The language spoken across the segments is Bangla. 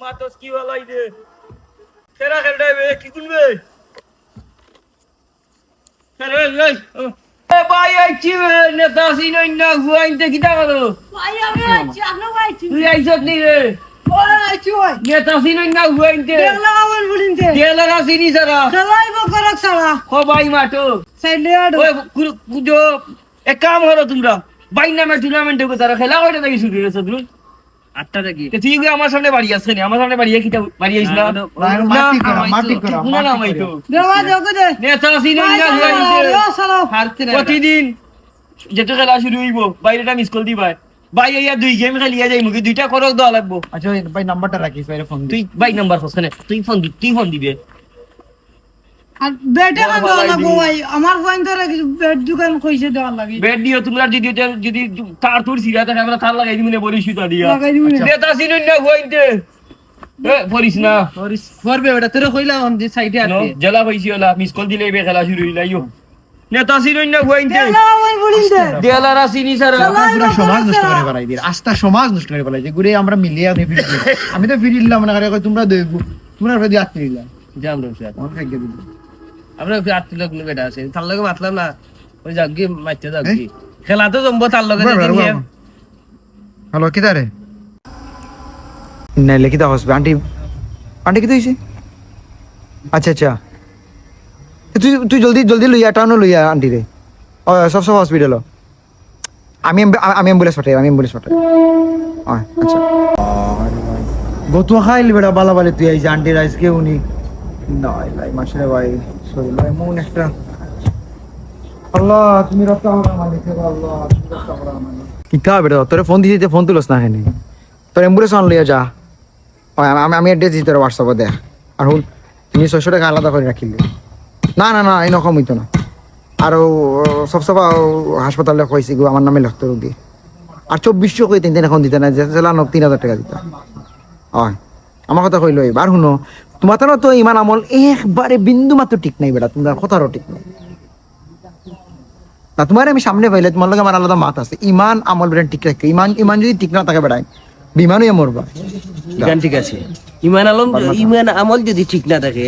মাতস কি ভালাই দে খেলা খেলবে কি করবে আরে এই এ ভাই আইছি নেতা সিনই না হুয়াইতে কি টাকা ভাই আমি আইছি আপনি আইছি তুই আইছত নি রে ওই আইছি ওই নেতা সিনই না হুয়াইতে দেখলা আমার বুলিনতে দেলা সিনি সারা খেলাই বকরক সারা ও ভাই মাটো সাইডে আড়ো ওই কুজো এক কাম করো তোমরা ভাই নামে টুর্নামেন্টে কো তারা খেলা কয়টা থেকে শুরু হয়েছে তুমি 8টা থেকে তুই কি আমার সামনে বাড়ি আসছ নি আমার সামনে বাড়ি কি বাড়ি আইছ না মাটি করা না না ভাই তো দেওয়া দেখো দে নেতা সিনই না হুয়াইতে প্রতিদিন যেটা খেলা শুরু হইব বাইরেটা মিস কল দিবা ভাই ইয়া দুই গেম খেলিয়া যাই মুকি দুইটা করক দেওয়া লাগবো আচ্ছা ভাই নাম্বারটা রাখিস ভাই ফোন তুই ভাই নাম্বার ফসনে তুই ফোন দিবে আর বেটা না দেওয়া লাগবো ভাই আমার ফোন ধরে বেড দোকান কইছে দেওয়া লাগে বেড দিও তোমরা যদি তার তোর সিরা থাকে আমরা তার লাগাই দিমনে বলি সুতা দিয়া লাগাই দিমু না। নেতা সিনই না হুয়াইতে এ পরিস না করবে ওটা তোর কইলা অন যে সাইডে নো আছে জেলা হইছি ওলা মিস কল দিলে বে খেলা শুরু হইলাইও নেতা সিনই না হুয়াইতে দেখলা আমার বুলিনতে দেলারা সিনি সারা পুরো সমাজ নষ্ট করে ফেলাই দিই আস্থা সমাজ নষ্ট করে ফেলাই যে ঘুরে আমরা মিলিয়ে আমি ফিরে আমি তো ফিরিলাম না করে তোমরা দেখবো তোমরা ফেদি আত্মী দিলাম জাম রমশাদ আমার ভাগ্য দিল আমরা কি 8 লোক নিয়ে বেটা আছে তার লগে মাতলাম না ওই জাগি মাইতে জাগি খেলা তো জম্বো তার লগে দেখি হ্যালো কি দারে না লিখিতা হসবে আন্টি আন্টি কি হইছে আচ্ছা আচ্ছা তুই তুই জলদি জলদি লইয়া টাউন লইয়া আন্টি রে ও সব হসপিটাল আমি অ্যাম্বুলেন্স পাঠাই আচ্ছা গতুয়া খাইল বেড়া বালা বালে তুই আইছে আন্টির আজকে উনি নাই ভাই মাসরে ভাই শরীর ভাই মন একটা আল্লাহ তুমি রক্ষা করো আমাদের আল্লাহ তুমি রক্ষা করো আমাদের কি কা বেটা তোরে ফোন দিতে ফোন তুলস না হেনি তোর অ্যাম্বুলেন্স আন লইয়া যা আমি অ্যাড্রেস দিতে তোর হোয়াটসঅ্যাপে দেখ আর হুন তুমি 600 টাকা আলাদা করে রাখিলে না না না এরকম হইতো না আর সব হাসপাতালে কইছি গো আমার নামে লিখতে রোগী আর 2400 কই তিন এখন দিতে না জেলা 3000 টাকা দিতা হয় আমার কথা কইলো এবার শুনো তোমার তো ইমান আমল একবারে বিন্দু মাত্র ঠিক নাই বেটা তোমার কথারও ঠিক নাই না তোমার আমি সামনে পাইলে তোমার লগে আমার আলাদা মাত আছে ইমান আমল বেটা ঠিক রাখে ইমান যদি ঠিক না থাকে বেটাই বিমানই মরবা গান ঠিক আছে ইমান আমল যদি ঠিক না থাকে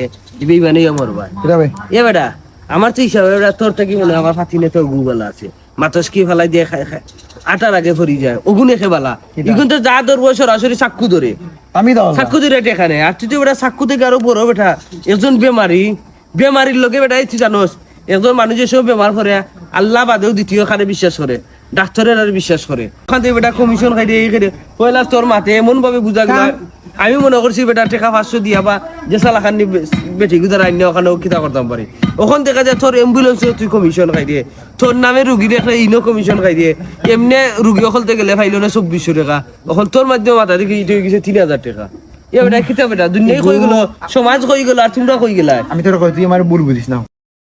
বেঈমানই মরবা এটা ভাই এ বেটা আমার তো হিসাবে বেটা তোর থেকে মনে হয় আমার ফাতিনে তো গুবালা আছে মাতস কি ফেলাই দিয়ে খায় আটার আগে ফরি যায় ওগুনে খেবালা এখন তো যা ধরবো সরাসরি চাক্কু ধরে আমি দাও চাক্কু ধরে এখানে আর তুই তো বেটা চাক্কু থেকে আরো বড় বেটা একজন বেমারির লোকে বেটা তুই জানোস একজন মানুষ এসেও বেমার করে আল্লাহ বাদেও দ্বিতীয় খানে বিশ্বাস করে ডাক্তারের আর বিশ্বাস করে ওখান থেকে বেটা কমিশন খাই দিয়ে এই খাই পয়লা তোর মাথে এমন ভাবে বুঝা গেল আমি মনে করছি বেটা টেকা 500 দিয়া বা যে সালাখান বেটি গুদার আইন ওখানেও কিতা করতাম পারি ওখান দেখা যায় তোর অ্যাম্বুলেন্সে তুই কমিশন খাই দিয়ে তোর নামে রুগী দেখলে ইনো কমিশন খাই দিয়ে এমনি রুগী ওখান থেকে গেলে ফাইল না 2400 টাকা ওখান তোর মাধ্যমে মাথা দেখে ইটো গেছে 3000 টাকা এ বেটা কিতা বেটা দুনিয়ায় কই গেল সমাজ কই গেল আর তোমরা কই গেলা আমি তোর কই তুই আমার ভুল বুঝিস না